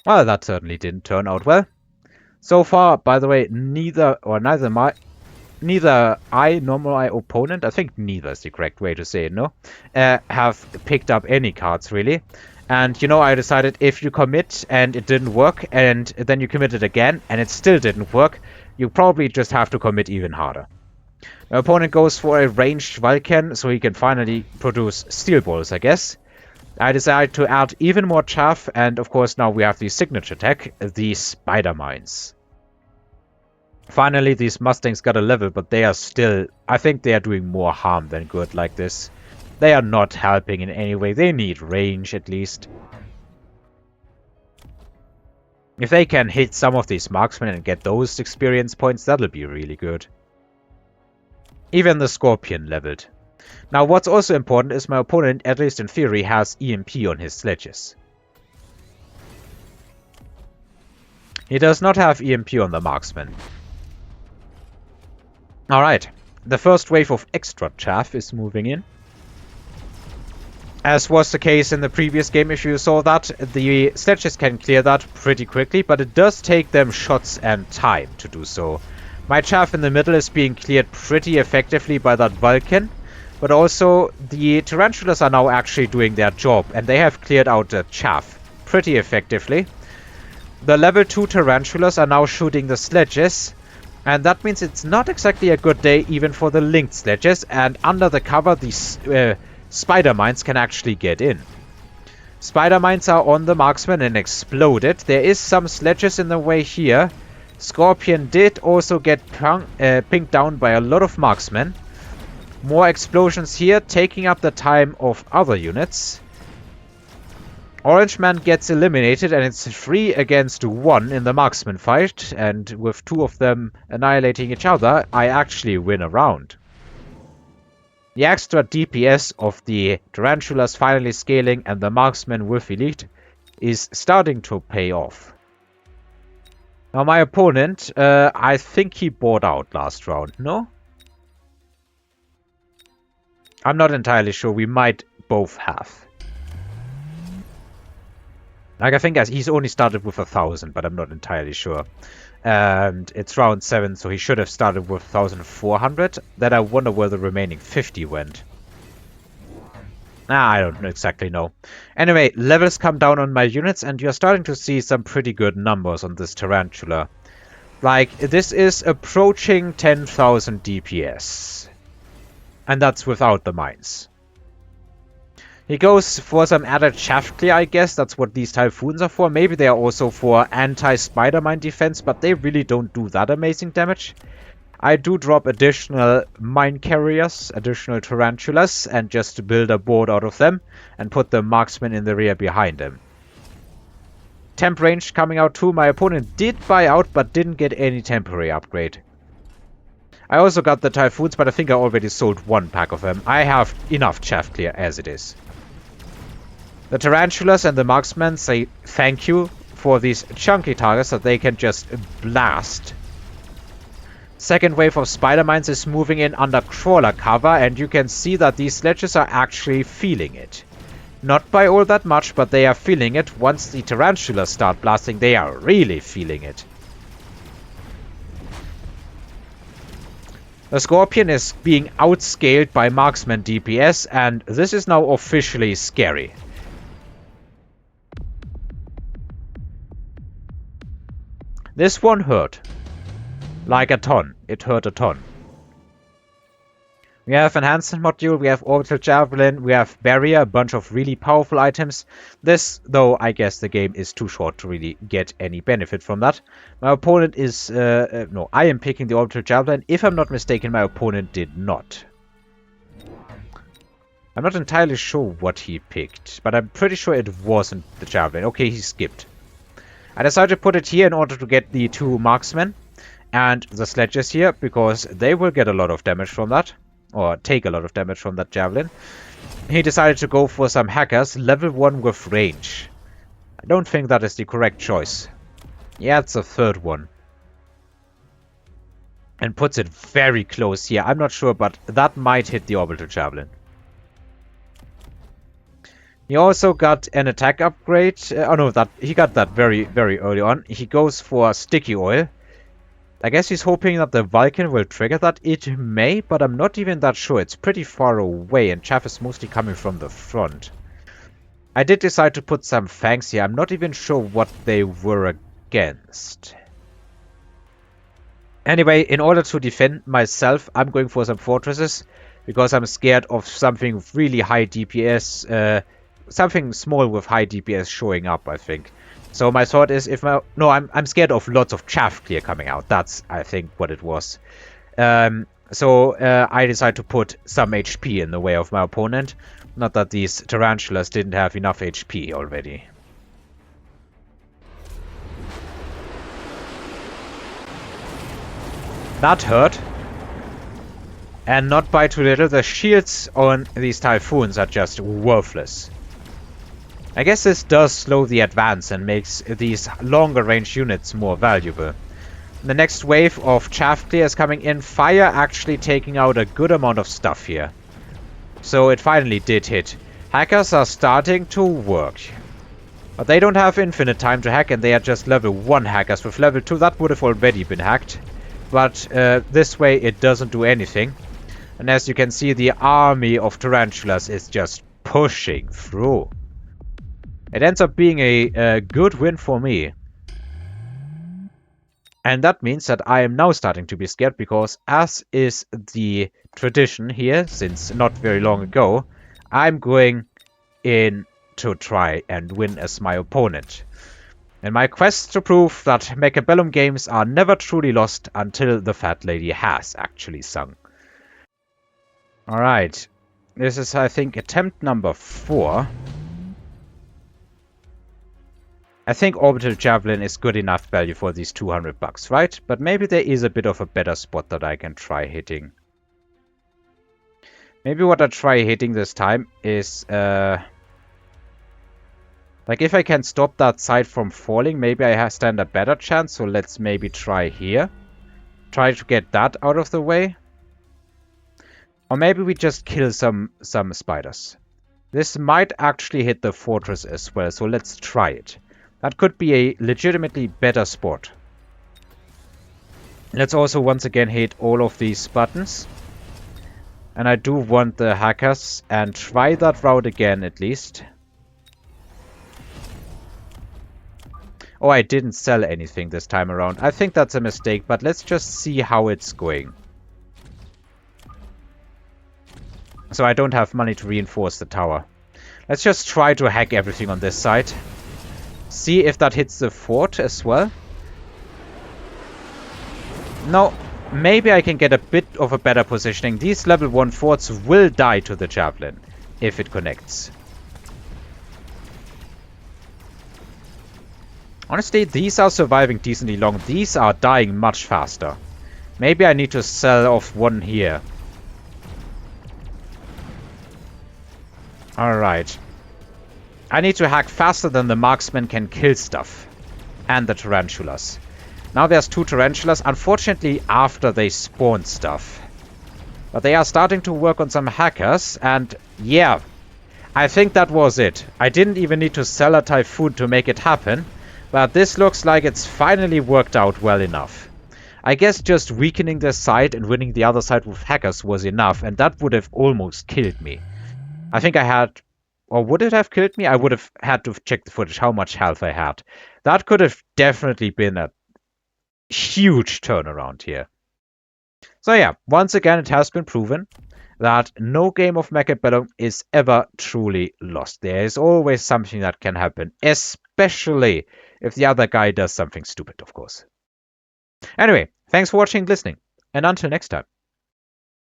Well, that certainly didn't turn out well. So far, by the way, neither I nor my opponent, I think neither is the correct way to say it, no, have picked up any cards, really. And, I decided if you commit and it didn't work, and then you committed again and it still didn't work, you probably just have to commit even harder. My opponent goes for a ranged Vulcan, so he can finally produce Steel Balls, I guess. I decided to add even more chaff, and of course now we have the signature tech, the Spider Mines. Finally, these Mustangs got a level, but they are still... I think they are doing more harm than good like this. They are not helping in any way. They need range, at least. If they can hit some of these marksmen and get those experience points, that'll be really good. Even the Scorpion leveled. Now, what's also important is my opponent, at least in theory, has EMP on his sledges. He does not have EMP on the marksman. Alright, the first wave of extra chaff is moving in. As was the case in the previous game, if you saw that, the sledges can clear that pretty quickly, but it does take them shots and time to do so. My chaff in the middle is being cleared pretty effectively by that Vulcan, but also the Tarantulas are now actually doing their job, and they have cleared out the chaff pretty effectively. The level 2 Tarantulas are now shooting the sledges, and that means it's not exactly a good day even for the linked sledges, and under the cover these Spider Mines can actually get in. Spider Mines are on the marksman and exploded. There is some sledges in the way here. Scorpion did also get pinged down by a lot of marksmen. More explosions here, taking up the time of other units. Orange Man gets eliminated, and it's 3 against 1 in the marksman fight, and with 2 of them annihilating each other, I actually win a round. The extra DPS of the Tarantulas finally scaling and the marksman with elite is starting to pay off. Now my opponent, I think he bought out last round, no? I'm not entirely sure, we might both have. Like, I think he's only started with 1,000, but I'm not entirely sure. And it's round 7, so he should have started with 1,400. Then I wonder where the remaining 50 went. I don't exactly know. Anyway, levels come down on my units, and you're starting to see some pretty good numbers on this Tarantula. Like, this is approaching 10,000 DPS. And that's without the mines. He goes for some added shaft clear, I guess. That's what these Typhoons are for. Maybe they are also for anti-Spider Mine defense, but they really don't do that amazing damage. I do drop additional mine carriers, additional Tarantulas, and just build a board out of them, and put the marksman in the rear behind him. Temp range coming out too. My opponent did buy out, but didn't get any temporary upgrade. I also got the Typhoons, but I think I already sold 1 pack of them. I have enough chaff clear as it is. The Tarantulas and the marksmen say thank you for these chunky targets that they can just blast. Second wave of Spider Mines is moving in under crawler cover, and you can see that these sledges are actually feeling it. Not by all that much, but they are feeling it. Once the Tarantulas start blasting, they are really feeling it. The Scorpion is being outscaled by marksman DPS, and this is now officially scary. This one hurt. Like a ton. It hurt a ton. We have Enhancement Module, we have Orbital Javelin, we have Barrier, a bunch of really powerful items. This, though, I guess the game is too short to really get any benefit from that. My opponent is... no, I am picking the Orbital Javelin. If I'm not mistaken, my opponent did not. I'm not entirely sure what he picked, but I'm pretty sure it wasn't the Javelin. Okay, he skipped. I decided to put it here in order to get the 2 marksmen and the sledges here, because they will get a lot of damage from that, or take a lot of damage from that javelin. He decided to go for some hackers, level 1 with range. I don't think that is the correct choice. Yeah, it's a 3rd one. And puts it very close here. I'm not sure, but that might hit the orbital javelin. He also got an attack upgrade. Oh no, he got that very, very early on. He goes for sticky oil. I guess he's hoping that the Vulcan will trigger that. It may, but I'm not even that sure. It's pretty far away, and chaff is mostly coming from the front. I did decide to put some fangs here. I'm not even sure what they were against. Anyway, in order to defend myself, I'm going for some fortresses, because I'm scared of something really high DPS, something small with high DPS showing up, I think. So my thought is, I'm scared of lots of chaff clear coming out. That's, I think, what it was. So I decided to put some HP in the way of my opponent. Not that these tarantulas didn't have enough HP already. That hurt. And not by too little. The shields on these typhoons are just worthless. I guess this does slow the advance and makes these longer range units more valuable. The next wave of chaff clear is coming in. Fire actually taking out a good amount of stuff here. So it finally did hit. Hackers are starting to work. But they don't have infinite time to hack, and they are just level 1 hackers. With level 2 that would have already been hacked. But this way it doesn't do anything. And as you can see, the army of tarantulas is just pushing through. It ends up being a good win for me. And that means that I am now starting to be scared, because as is the tradition here since not very long ago, I'm going in to try and win as my opponent. In my quest to prove that Mechabellum games are never truly lost until the fat lady has actually sung. Alright, this is, I think, attempt number 4. I think Orbital Javelin is good enough value for these 200 bucks, right? But maybe there is a bit of a better spot that I can try hitting. Maybe what I try hitting this time is, like if I can stop that side from falling, maybe I stand a better chance. So let's maybe try here. Try to get that out of the way. Or maybe we just kill some spiders. This might actually hit the fortress as well, so let's try it. That could be a legitimately better spot. Let's also once again hit all of these buttons. And I do want the hackers, and try that route again at least. Oh, I didn't sell anything this time around. I think that's a mistake, but let's just see how it's going. So I don't have money to reinforce the tower. Let's just try to hack everything on this side. See if that hits the fort as well. No, maybe I can get a bit of a better positioning. These level 1 forts will die to the javelin if it connects. Honestly, these are surviving decently long. These are dying much faster. Maybe I need to sell off one here. Alright. I need to hack faster than the marksman can kill stuff. And the tarantulas. Now there's 2 tarantulas, unfortunately after they spawned stuff. But they are starting to work on some hackers, and yeah. I think that was it. I didn't even need to sell a typhoon to make it happen. But this looks like it's finally worked out well enough. I guess just weakening this side and winning the other side with hackers was enough, and that would have almost killed me. I think I had... Or would it have killed me? I would have had to check the footage, how much health I had. That could have definitely been a huge turnaround here. So yeah, once again it has been proven that no game of Mechabellum is ever truly lost. There is always something that can happen, especially if the other guy does something stupid, of course. Anyway, thanks for watching and listening, and until next time.